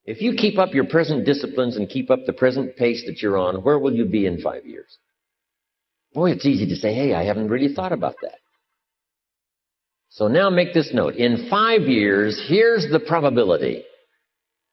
If you keep up your present disciplines and keep up the present pace that you're on, where will you be in 5 years? Boy, it's easy to say, hey, I haven't really thought about that. So now make this note. In 5 years, here's the probability.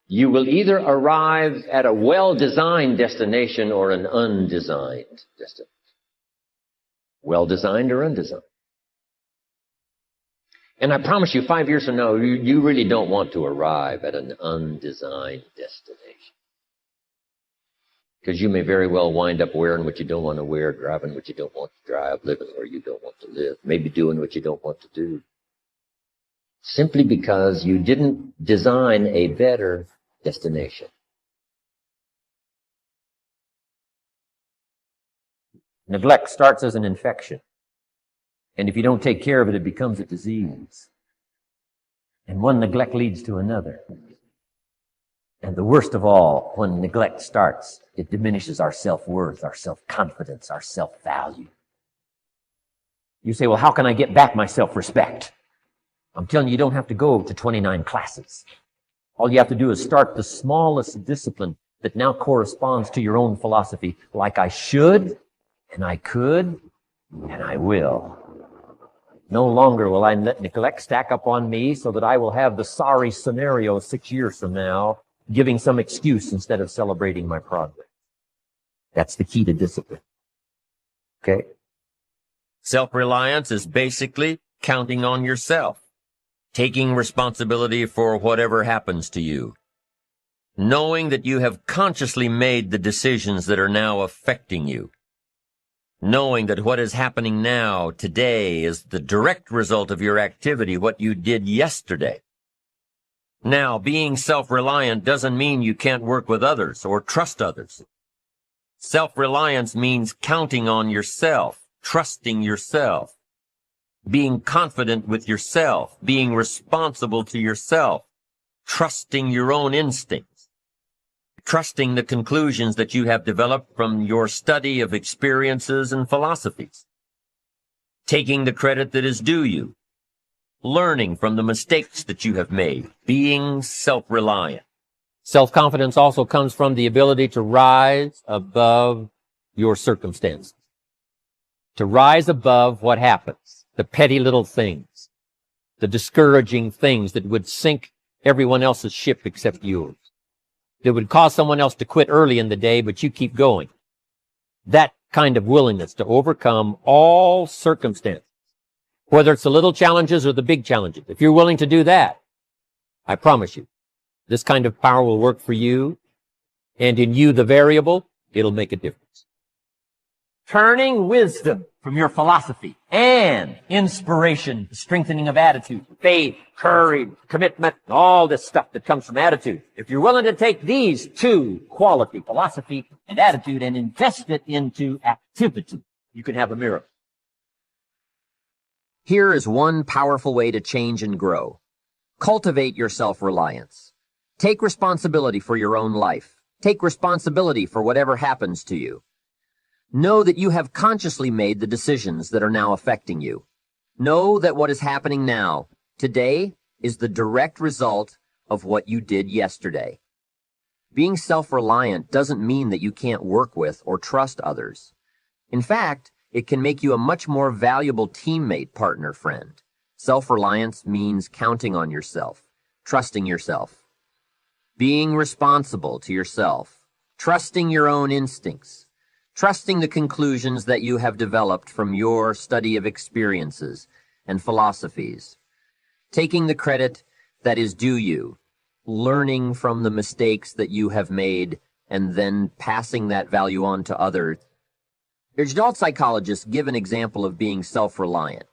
You will either arrive at a well-designed destination or an undesigned destination. Well-designed or undesigned. And I promise you, 5 years from now, you really don't want to arrive at an undesigned destination. Because you may very well wind up wearing what you don't want to wear, driving what you don't want to drive, living where you don't want to live, maybe doing what you don't want to do. Simply because you didn't design a better destination. Neglect starts as an infection. And if you don't take care of it, it becomes a disease. And one neglect leads to another. And the worst of all, when neglect starts, it diminishes our self-worth, our self-confidence, our self-value. You say, well, how can I get back my self-respect? I'm telling you, you don't have to go to 29 classes. All you have to do is start the smallest discipline that now corresponds to your own philosophy, like I should, and I could, and I will. No longer will I let neglect stack up on me so that I will have the sorry scenario 6 years from now, giving some excuse instead of celebrating my progress. That's the key to discipline. Okay? Self-reliance is basically counting on yourself, taking responsibility for whatever happens to you, knowing that you have consciously made the decisions that are now affecting you, knowing that what is happening now, today, is the direct result of your activity, what you did yesterday. Now, being self-reliant doesn't mean you can't work with others or trust others. Self-reliance means counting on yourself, trusting yourself, being confident with yourself, being responsible to yourself, trusting your own instincts, trusting the conclusions that you have developed from your study of experiences and philosophies, taking the credit that is due you, learning from the mistakes that you have made, being self-reliant. Self-confidence also comes from the ability to rise above your circumstances, to rise above what happens, the petty little things, the discouraging things that would sink everyone else's ship except yours, that would cause someone else to quit early in the day, but you keep going. That kind of willingness to overcome all circumstances, whether it's the little challenges or the big challenges. If you're willing to do that, I promise you, this kind of power will work for you, and in you, the variable, it'll make a difference. Turning wisdom from your philosophy and inspiration, the strengthening of attitude, faith, courage, commitment, all this stuff that comes from attitude. If you're willing to take these two quality, philosophy and attitude, and invest it into activity, you can have a miracle. Here is one powerful way to change and grow. Cultivate your self-reliance. Take responsibility for your own life. Take responsibility for whatever happens to you. Know that you have consciously made the decisions that are now affecting you. Know that what is happening now, today, is the direct result of what you did yesterday. Being self-reliant doesn't mean that you can't work with or trust others. In fact, it can make you a much more valuable teammate, partner, friend. Self-reliance means counting on yourself, trusting yourself, being responsible to yourself, trusting your own instincts, trusting the conclusions that you have developed from your study of experiences and philosophies, taking the credit that is due you, learning from the mistakes that you have made, and then passing that value on to others. Adult psychologists give an example of being self-reliant.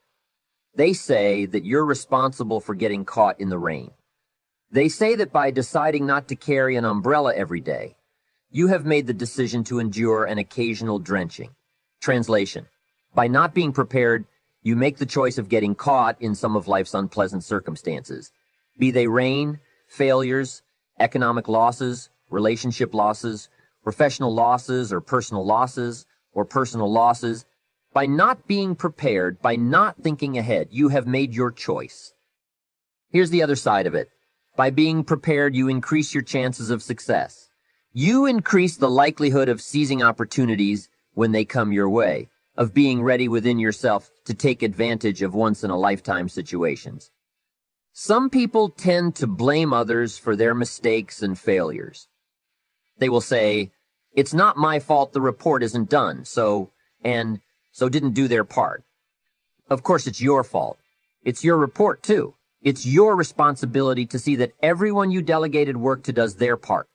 They say that you're responsible for getting caught in the rain. They say that by deciding not to carry an umbrella every day, you have made the decision to endure an occasional drenching. Translation: by not being prepared, you make the choice of getting caught in some of life's unpleasant circumstances, be they rain, failures, economic losses, relationship losses, professional losses, or personal losses. By not being prepared, by not thinking ahead, you have made your choice. Here's the other side of it. By being prepared, you increase your chances of success. You increase the likelihood of seizing opportunities when they come your way, of being ready within yourself to take advantage of once-in-a-lifetime situations. Some people tend to blame others for their mistakes and failures. They will say, "It's not my fault the report isn't done, so didn't do their part." Of course, it's your fault. It's your report, too. It's your responsibility to see that everyone you delegated work to does their part.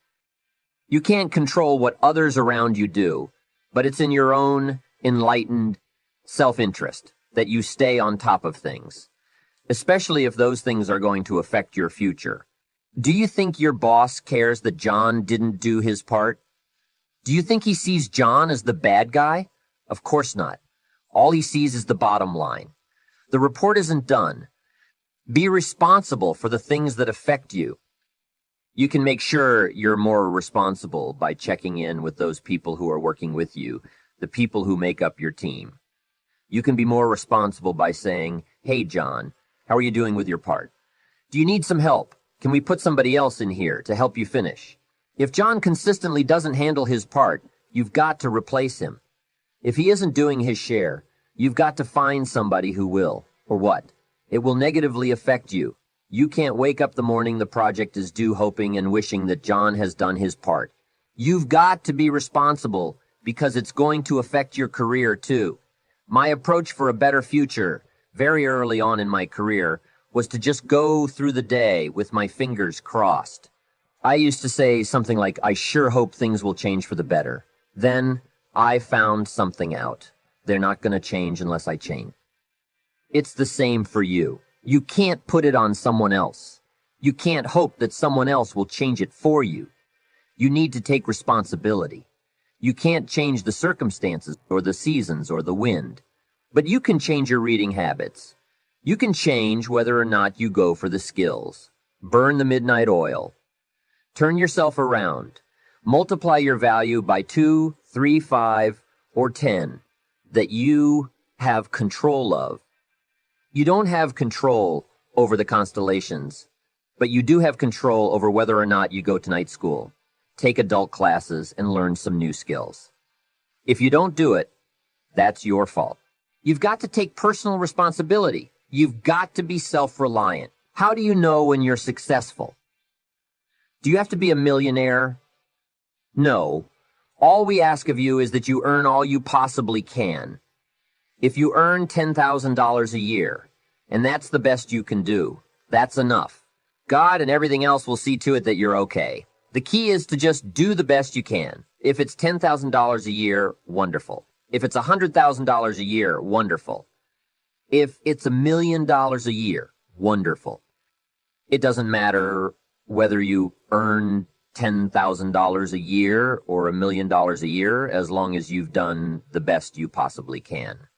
You can't control what others around you do, but it's in your own enlightened self-interest that you stay on top of things, especially if those things are going to affect your future. Do you think your boss cares that John didn't do his part? Do you think he sees John as the bad guy? Of course not. All he sees is the bottom line. The report isn't done. Be responsible for the things that affect you. You can make sure you're more responsible by checking in with those people who are working with you, the people who make up your team. You can be more responsible by saying, "Hey, John, how are you doing with your part? Do you need some help? Can we put somebody else in here to help you finish?" If John consistently doesn't handle his part, you've got to replace him. If he isn't doing his share, you've got to find somebody who will. Or what? It will negatively affect you. You can't wake up the morning the project is due hoping and wishing that John has done his part. You've got to be responsible because it's going to affect your career too. My approach for a better future, very early on in my career, was to just go through the day with my fingers crossed. I used to say something like, "I sure hope things will change for the better." Then I found something out. They're not going to change unless I change. It's the same for you. You can't put it on someone else. You can't hope that someone else will change it for you. You need to take responsibility. You can't change the circumstances or the seasons or the wind, but you can change your reading habits. You can change whether or not you go for the skills. Burn the midnight oil. Turn yourself around. Multiply your value by 2, 3, 5, or 10 that you have control of. You don't have control over the constellations, but you do have control over whether or not you go to night school, take adult classes, and learn some new skills. If you don't do it, that's your fault. You've got to take personal responsibility. You've got to be self-reliant. How do you know when you're successful? Do you have to be a millionaire? No. All we ask of you is that you earn all you possibly can. If you earn $10,000 a year, and that's the best you can do, that's enough. God and everything else will see to it that you're okay. The key is to just do the best you can. If it's $10,000 a year, wonderful. If it's $100,000 a year, wonderful. If it's $1 million a year, wonderful. It doesn't matter whether you earn $10,000 a year or $1 million a year, as long as you've done the best you possibly can.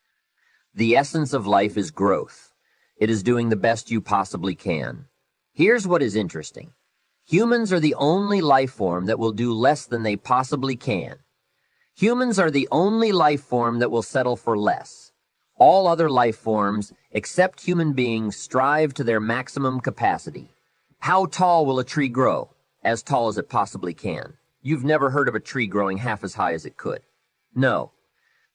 The essence of life is growth. It is doing the best you possibly can. Here's what is interesting. Humans are the only life form that will do less than they possibly can. Humans are the only life form that will settle for less. All other life forms, except human beings, strive to their maximum capacity. How tall will a tree grow? As tall as it possibly can. You've never heard of a tree growing half as high as it could. No.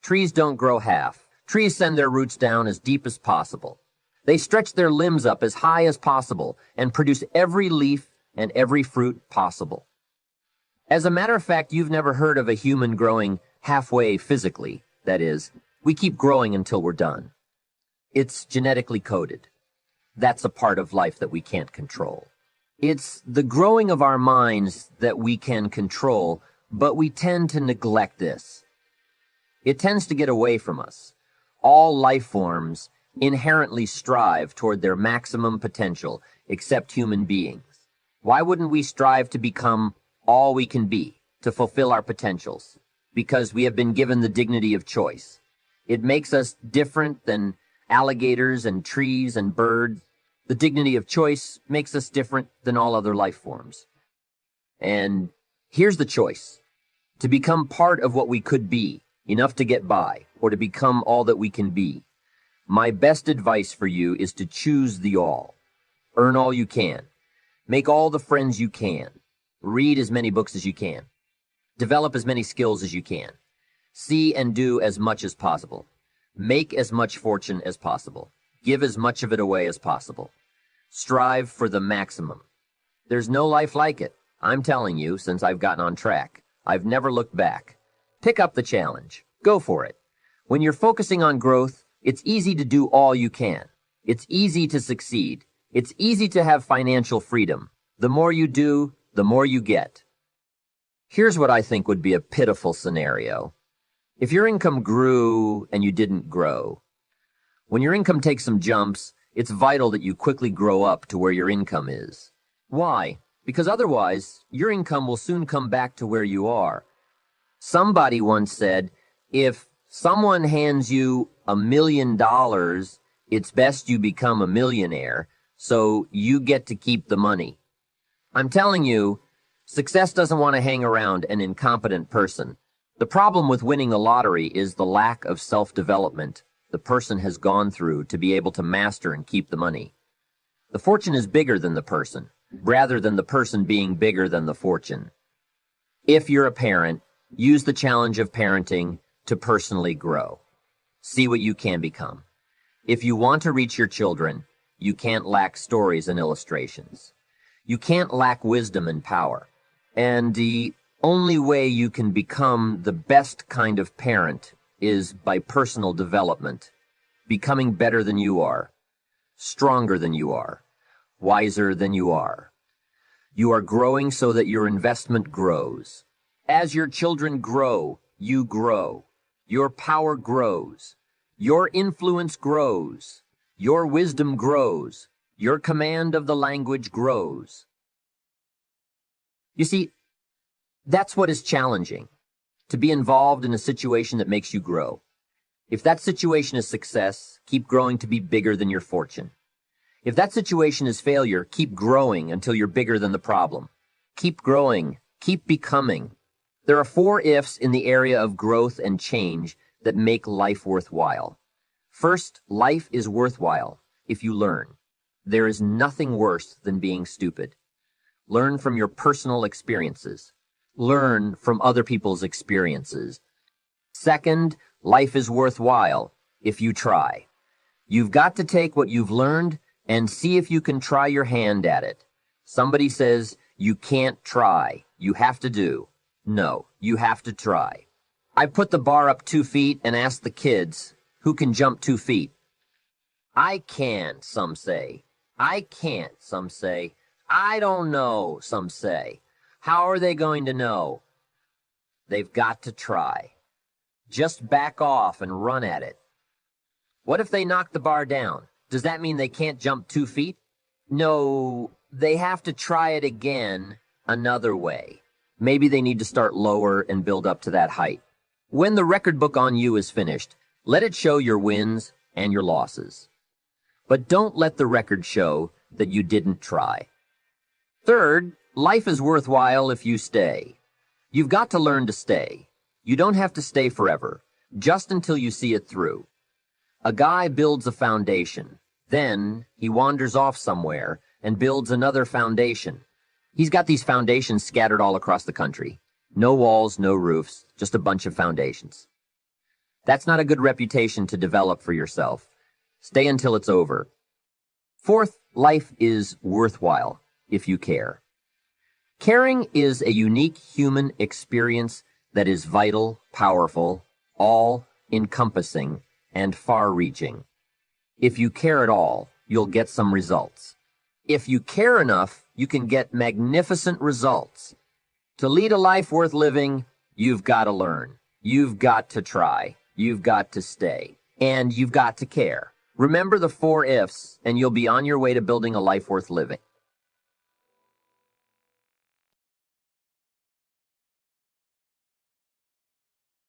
Trees don't grow half. Trees send their roots down as deep as possible. They stretch their limbs up as high as possible and produce every leaf and every fruit possible. As a matter of fact, you've never heard of a human growing halfway physically. That is, we keep growing until we're done. It's genetically coded. That's a part of life that we can't control. It's the growing of our minds that we can control, but we tend to neglect this. It tends to get away from us. All life forms inherently strive toward their maximum potential, except human beings. Why wouldn't we strive to become all we can be, to fulfill our potentials? Because we have been given the dignity of choice. It makes us different than alligators and trees and birds. The dignity of choice makes us different than all other life forms. And here's the choice: to become part of what we could be, enough to get by, or to become all that we can be. My best advice for you is to choose the all. Earn all you can. Make all the friends you can. Read as many books as you can. Develop as many skills as you can. See and do as much as possible. Make as much fortune as possible. Give as much of it away as possible. Strive for the maximum. There's no life like it. I'm telling you, since I've gotten on track. I've never looked back. Pick up the challenge. Go for it. When you're focusing on growth, it's easy to do all you can. It's easy to succeed. It's easy to have financial freedom. The more you do, the more you get. Here's what I think would be a pitiful scenario. If your income grew and you didn't grow. When your income takes some jumps, it's vital that you quickly grow up to where your income is. Why? Because otherwise, your income will soon come back to where you are. Somebody once said, if someone hands you $1 million, it's best you become a millionaire, so you get to keep the money. I'm telling you, success doesn't want to hang around an incompetent person. The problem with winning the lottery is the lack of self-development the person has gone through to be able to master and keep the money. The fortune is bigger than the person, rather than the person being bigger than the fortune. If you're a parent, use the challenge of parenting to personally grow. See what you can become. If you want to reach your children, you can't lack stories and illustrations. You can't lack wisdom and power. And the only way you can become the best kind of parent is by personal development, becoming better than you are, stronger than you are, wiser than you are. You are growing so that your investment grows. As your children grow, you grow. Your power grows. Your influence grows. Your wisdom grows. Your command of the language grows. You see, that's what is challenging, to be involved in a situation that makes you grow. If that situation is success, keep growing to be bigger than your fortune. If that situation is failure, keep growing until you're bigger than the problem. Keep growing, keep becoming. There are 4 ifs in the area of growth and change that make life worthwhile. First, life is worthwhile if you learn. There is nothing worse than being stupid. Learn from your personal experiences. Learn from other people's experiences. Second, life is worthwhile if you try. You've got to take what you've learned and see if you can try your hand at it. Somebody says, you can't try, you have to do. No, you have to try. I put the bar up 2 feet and asked the kids, who can jump 2 feet? I can, some say. I can't, some say. I don't know, some say. How are they going to know? They've got to try. Just back off and run at it. What if they knock the bar down? Does that mean they can't jump 2 feet? No, they have to try it again another way. Maybe they need to start lower and build up to that height. When the record book on you is finished, let it show your wins and your losses. But don't let the record show that you didn't try. Third, life is worthwhile if you stay. You've got to learn to stay. You don't have to stay forever, just until you see it through. A guy builds a foundation. Then he wanders off somewhere and builds another foundation. He's got these foundations scattered all across the country. No walls, no roofs, just a bunch of foundations. That's not a good reputation to develop for yourself. Stay until it's over. Fourth, life is worthwhile if you care. Caring is a unique human experience that is vital, powerful, all-encompassing, and far-reaching. If you care at all, you'll get some results. If you care enough, you can get magnificent results. To lead a life worth living, you've got to learn. You've got to try. You've got to stay. And you've got to care. Remember the 4 ifs, and you'll be on your way to building a life worth living.